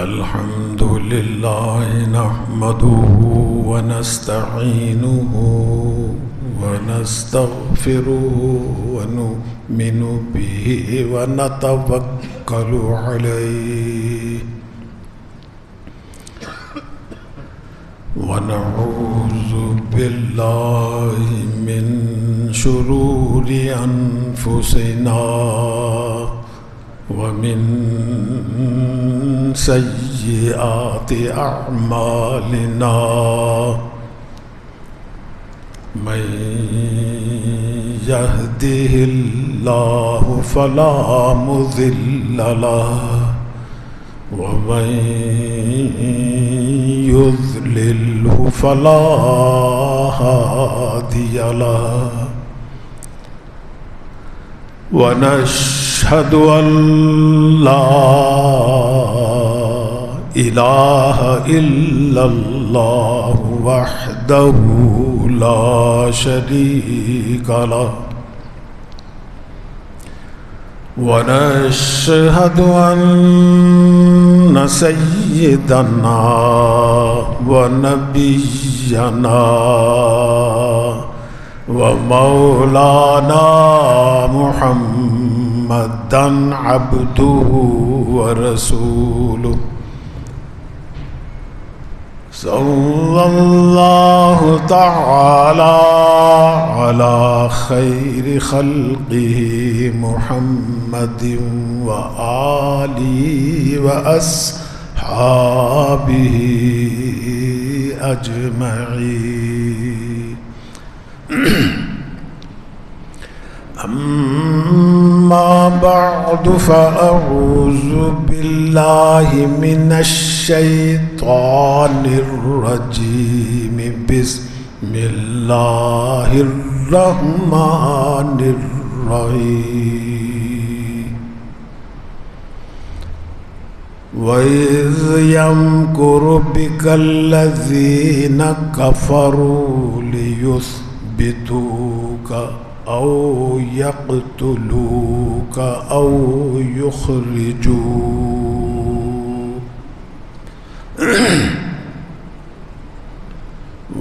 الحمد لله نحمده ونستعينه ونستغفره ونؤمن به ونتوكل عليه ونعوذ بالله من شرور أنفسنا ومن سيئات أعمالنا من يهده الله فلا مضل له ومن يضلله فلا هادي له ونشهد أن لا إله إلا الله وحده لا شريك له ونشهد أن سيدنا ونبينا ومولانا محمدا عبده ورسوله صلى الله تعالى على خير خلقه محمد وآله وأصحابه أجمعين أما بعد فأعوذ بالله من الشيطان الرجيم بسم الله الرحمن الرحيم وإذ يمكر بك الذين كفروا ليثبتوك أو يقتلوك أو يخرجوك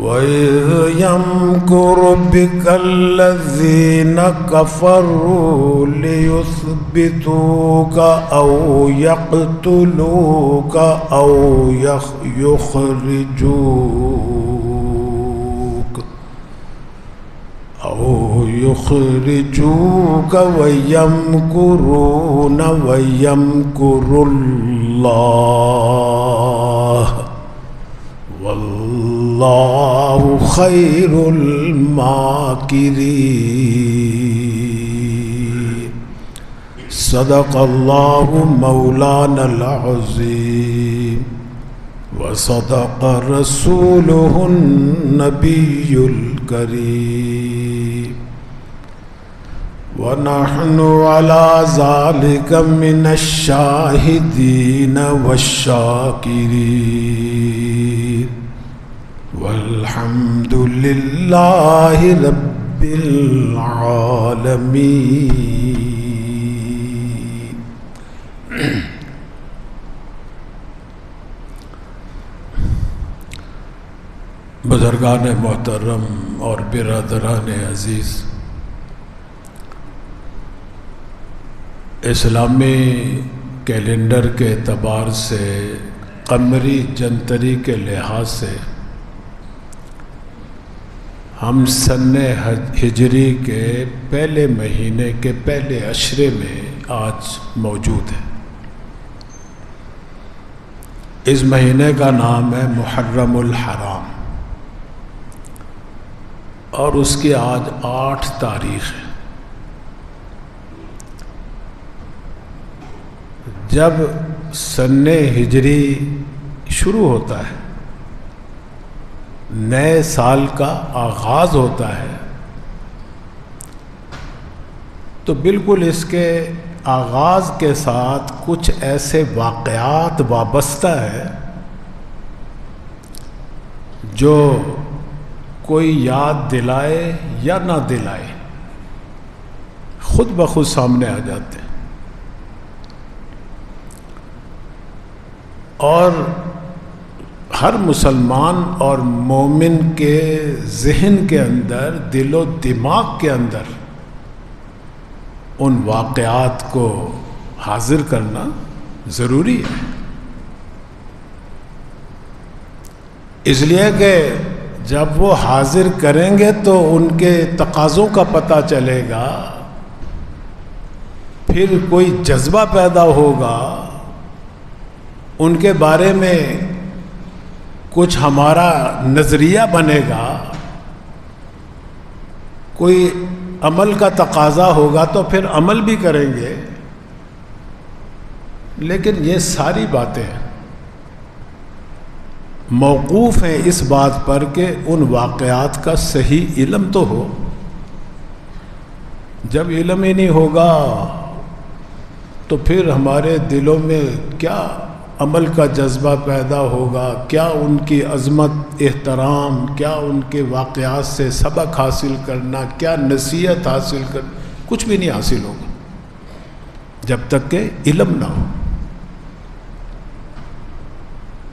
وإذ يمكر بك الذين كفروا ليثبتوك أو يقتلوك أو يخرجوك ويمكرون ويمكر الله والله خير الماكرين صدق الله مولانا العظيم وصدق رسوله النبي الكريم ونحن على ذلك من الشاهدين والشاكرين والحمد لله رب العالمين. بزرگان محترم اور برادران عزیز، اسلامی کیلنڈر کے اعتبار سے قمری جنتری کے لحاظ سے ہم سن ہجری کے پہلے مہینے کے پہلے عشرے میں آج موجود ہیں۔ اس مہینے کا نام ہے محرم الحرام اور اس کی آج 8 تاریخ ہے۔ جب سن ہجری شروع ہوتا ہے، نئے سال کا آغاز ہوتا ہے، تو بالکل اس کے آغاز کے ساتھ کچھ ایسے واقعات وابستہ ہے جو کوئی یاد دلائے یا نہ دلائے خود بخود سامنے آ جاتے ہیں۔ اور ہر مسلمان اور مومن کے ذہن کے اندر، دل و دماغ کے اندر ان واقعات کو حاضر کرنا ضروری ہے، اس لیے کہ جب وہ حاضر کریں گے تو ان کے تقاضوں کا پتہ چلے گا، پھر کوئی جذبہ پیدا ہوگا، ان کے بارے میں کچھ ہمارا نظریہ بنے گا، کوئی عمل کا تقاضا ہوگا تو پھر عمل بھی کریں گے۔ لیکن یہ ساری باتیں موقوف ہیں اس بات پر کہ ان واقعات کا صحیح علم تو ہو۔ جب علم ہی نہیں ہوگا تو پھر ہمارے دلوں میں کیا عمل کا جذبہ پیدا ہوگا، کیا ان کی عظمت، احترام، کیا ان کے واقعات سے سبق حاصل کرنا، کیا نصیحت حاصل کرنا، کچھ بھی نہیں حاصل ہوگا جب تک کہ علم نہ ہو۔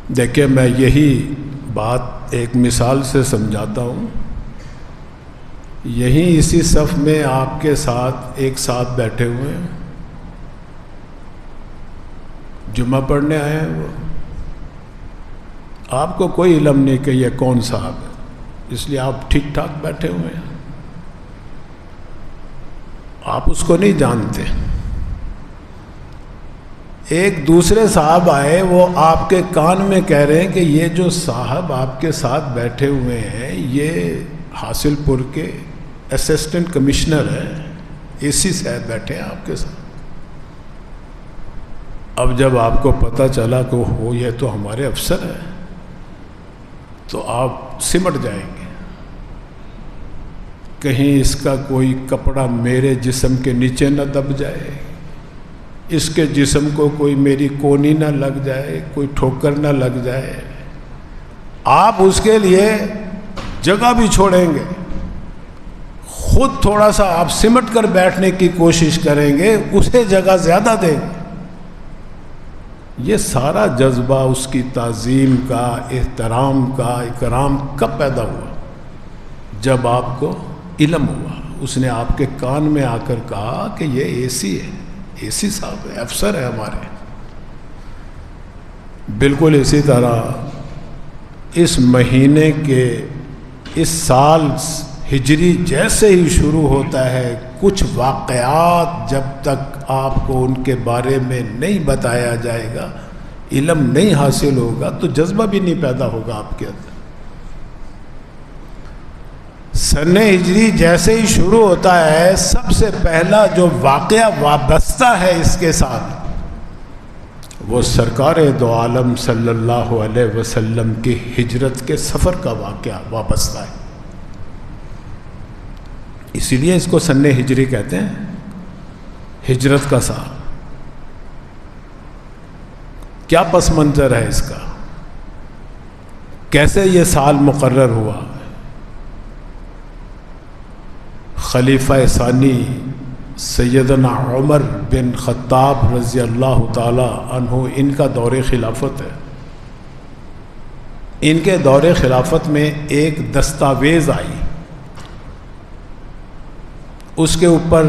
دیکھیں، میں یہی بات ایک مثال سے سمجھاتا ہوں۔ یہیں اسی صف میں آپ کے ساتھ ایک ساتھ بیٹھے ہوئے ہیں، جمعہ پڑھنے آئے ہیں، وہ آپ کو کوئی علم نہیں کہ یہ کون صاحب ہے، اس لیے آپ ٹھیک ٹھاک بیٹھے ہوئے ہیں، آپ اس کو نہیں جانتے۔ ایک دوسرے صاحب آئے، وہ آپ کے کان میں کہہ رہے ہیں کہ یہ جو صاحب آپ کے ساتھ بیٹھے ہوئے ہیں یہ حاصل پور کے اسسٹنٹ کمشنر ہیں، اے سی صاحب بیٹھے ہیں آپ کے ساتھ۔ اب جب آپ کو پتہ چلا کہ ہو یہ تو ہمارے افسر ہیں تو آپ سمٹ جائیں گے، کہیں اس کا کوئی کپڑا میرے جسم کے نیچے نہ دب جائے، اس کے جسم کو کوئی میری کونی نہ لگ جائے، کوئی ٹھوکر نہ لگ جائے۔ آپ اس کے لیے جگہ بھی چھوڑیں گے، خود تھوڑا سا آپ سمٹ کر بیٹھنے کی کوشش کریں گے، اسے جگہ زیادہ دیں گے۔ یہ سارا جذبہ اس کی تعظیم کا، احترام کا، اکرام کب پیدا ہوا؟ جب آپ کو علم ہوا۔ اس نے آپ کے کان میں آ کر کہا کہ یہ اے سی ہے، اے سی صاحب ہے، افسر ہے ہمارے۔ بالکل اسی طرح اس مہینے کے، اس سال ہجری جیسے ہی شروع ہوتا ہے، کچھ واقعات جب تک آپ کو ان کے بارے میں نہیں بتایا جائے گا، علم نہیں حاصل ہوگا تو جذبہ بھی نہیں پیدا ہوگا آپ کے اندر۔ سن ہجری جیسے ہی شروع ہوتا ہے، سب سے پہلا جو واقعہ وابستہ ہے اس کے ساتھ، وہ سرکار دو عالم صلی اللہ علیہ وسلم کی ہجرت کے سفر کا واقعہ وابستہ ہے۔ اسی لیے اس کو سن ہجری کہتے ہیں، ہجرت کا سال۔ کیا پس منظر ہے اس کا، کیسے یہ سال مقرر ہوا؟ خلیفہ ثانی سیدنا عمر بن خطاب رضی اللہ تعالی عنہ، ان کا دور خلافت ہے۔ ان کے دور خلافت میں ایک دستاویز آئی، اس کے اوپر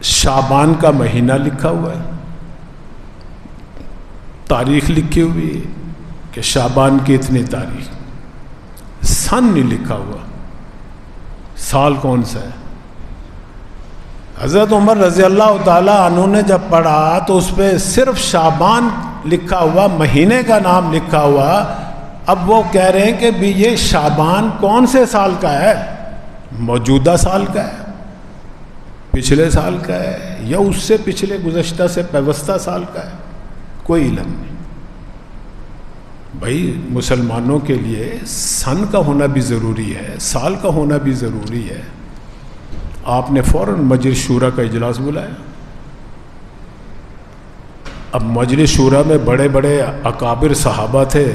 شعبان کا مہینہ لکھا ہوا ہے، تاریخ لکھی ہوئی ہے کہ شعبان کی اتنی تاریخ، سن نہیں لکھا ہوا، سال کون سا ہے۔ حضرت عمر رضی اللہ تعالی عنہ نے جب پڑھا تو اس پہ صرف شعبان لکھا ہوا، مہینے کا نام لکھا ہوا۔ اب وہ کہہ رہے ہیں کہ بھی یہ شعبان کون سے سال کا ہے؟ موجودہ سال کا ہے، پچھلے سال کا ہے، یا اس سے پچھلے گزشتہ سے پیوستہ سال کا ہے؟ کوئی علم نہیں۔ بھائی مسلمانوں کے لیے سن کا ہونا بھی ضروری ہے، سال کا ہونا بھی ضروری ہے۔ آپ نے فوراً مجلس شورا کا اجلاس بلایا۔ اب مجلس شورا میں بڑے بڑے اکابر صحابہ تھے،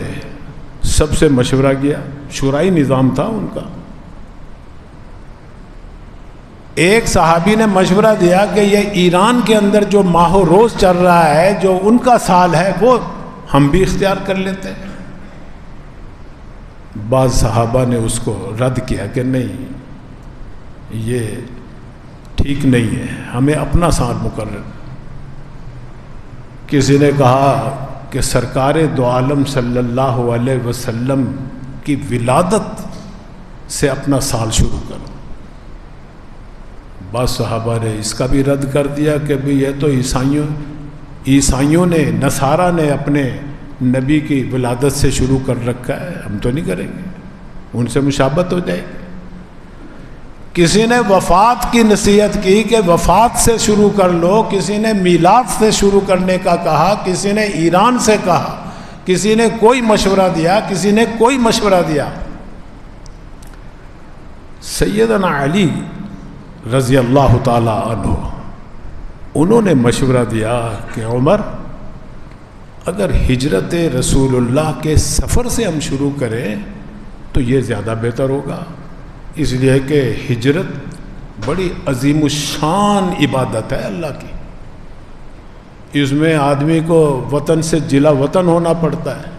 سب سے مشورہ کیا، شورائی نظام تھا ان کا۔ ایک صحابی نے مشورہ دیا کہ یہ ایران کے اندر جو ماہ و روز چل رہا ہے، جو ان کا سال ہے، وہ ہم بھی اختیار کر لیتے ہیں۔ بعض صحابہ نے اس کو رد کیا کہ نہیں، یہ ٹھیک نہیں ہے، ہمیں اپنا ساتھ مقرر۔ کسی نے کہا کہ سرکار دو عالم صلی اللہ علیہ وسلم کی ولادت سے اپنا سال شروع کرو۔ بعض صحابہ نے اس کا بھی رد کر دیا کہ بھی یہ تو عیسائیوں نے، نصارہ نے اپنے نبی کی ولادت سے شروع کر رکھا ہے، ہم تو نہیں کریں گے، ان سے مشابہت ہو جائے گی۔ کسی نے وفات کی نصیحت کی کہ وفات سے شروع کر لو، کسی نے میلاد سے شروع کرنے کا کہا، کسی نے ایران سے کہا، کسی نے کوئی مشورہ دیا، کسی نے کوئی مشورہ دیا۔ سیدنا علی رضی اللہ تعالی عنہ انہوں نے مشورہ دیا کہ عمر، اگر ہجرت رسول اللہ کے سفر سے ہم شروع کریں تو یہ زیادہ بہتر ہوگا، اس لیے کہ ہجرت بڑی عظیم الشان عبادت ہے اللہ کی۔ اس میں آدمی کو وطن سے جلا وطن ہونا پڑتا ہے،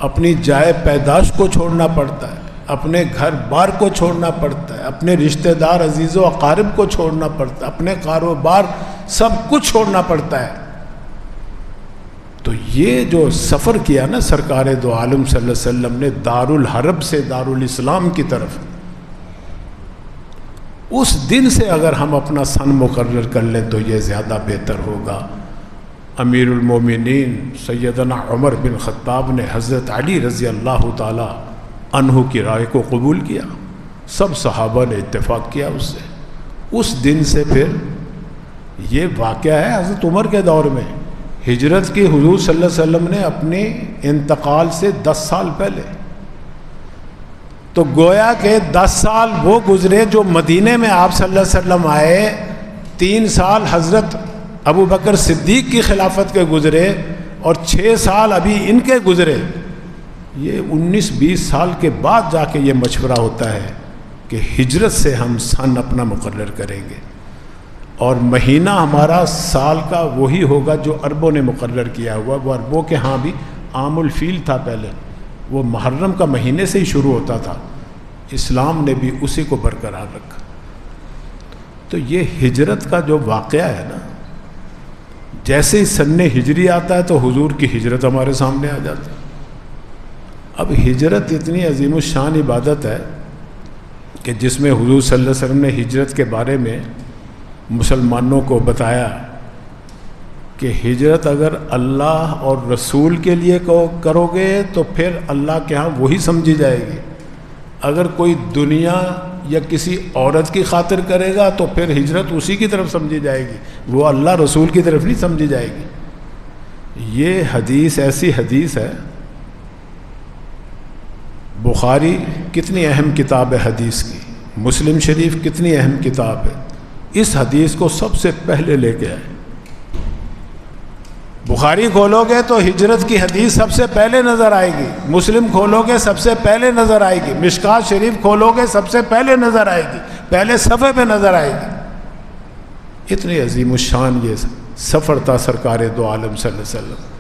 اپنی جائے پیدائش کو چھوڑنا پڑتا ہے، اپنے گھر بار کو چھوڑنا پڑتا ہے، اپنے رشتہ دار عزیز و اقارب کو چھوڑنا پڑتا ہے، اپنے کاروبار سب کچھ چھوڑنا پڑتا ہے۔ تو یہ جو سفر کیا نا سرکار دو عالم صلی اللہ علیہ وسلم نے دارالحرب سے دارالاسلام کی طرف، اس دن سے اگر ہم اپنا سن مقرر کر لیں تو یہ زیادہ بہتر ہوگا۔ امیر المومنین سیدنا عمر بن خطاب نے حضرت علی رضی اللہ تعالی عنہ کی رائے کو قبول کیا، سب صحابہ نے اتفاق کیا اس سے۔ اس دن سے پھر یہ واقعہ ہے حضرت عمر کے دور میں، ہجرت کی حضور صلی اللہ علیہ وسلم نے اپنے انتقال سے 10 سال پہلے، تو گویا کہ 10 سال وہ گزرے جو مدینے میں آپ صلی اللہ علیہ وسلم آئے، 3 سال حضرت ابو بکر صدیق کی خلافت کے گزرے، اور 6 سال ابھی ان کے گزرے۔ یہ 19-20 سال کے بعد جا کے یہ مشورہ ہوتا ہے کہ ہجرت سے ہم سن اپنا مقرر کریں گے، اور مہینہ ہمارا سال کا وہی ہوگا جو عربوں نے مقرر کیا ہوا۔ وہ عربوں کے ہاں بھی عام الفیل تھا پہلے، وہ محرم کا مہینے سے ہی شروع ہوتا تھا، اسلام نے بھی اسی کو برقرار رکھا۔ تو یہ ہجرت کا جو واقعہ ہے نا، جیسے ہی سن ہجری آتا ہے تو حضور کی ہجرت ہمارے سامنے آ جاتی ہے۔ اب ہجرت اتنی عظیم الشان عبادت ہے کہ جس میں حضور صلی اللہ علیہ وسلم نے ہجرت کے بارے میں مسلمانوں کو بتایا کہ ہجرت اگر اللہ اور رسول کے لیے کرو گے تو پھر اللہ کے ہاں وہی سمجھی جائے گی، اگر کوئی دنیا یا کسی عورت کی خاطر کرے گا تو پھر ہجرت اسی کی طرف سمجھی جائے گی، وہ اللہ رسول کی طرف نہیں سمجھی جائے گی۔ یہ حدیث ایسی حدیث ہے، بخاری کتنی اہم کتاب ہے حدیث کی، مسلم شریف کتنی اہم کتاب ہے، اس حدیث کو سب سے پہلے لے کے آئے۔ بخاری کھولو گے تو ہجرت کی حدیث سب سے پہلے نظر آئے گی، مسلم کھولو گے سب سے پہلے نظر آئے گی، مشکات شریف کھولو گے سب سے پہلے نظر آئے گی، پہلے صفحے پہ نظر آئے گی۔ اتنی عظیم الشان یہ سفر تھا سرکار دو عالم صلی اللہ علیہ وسلم۔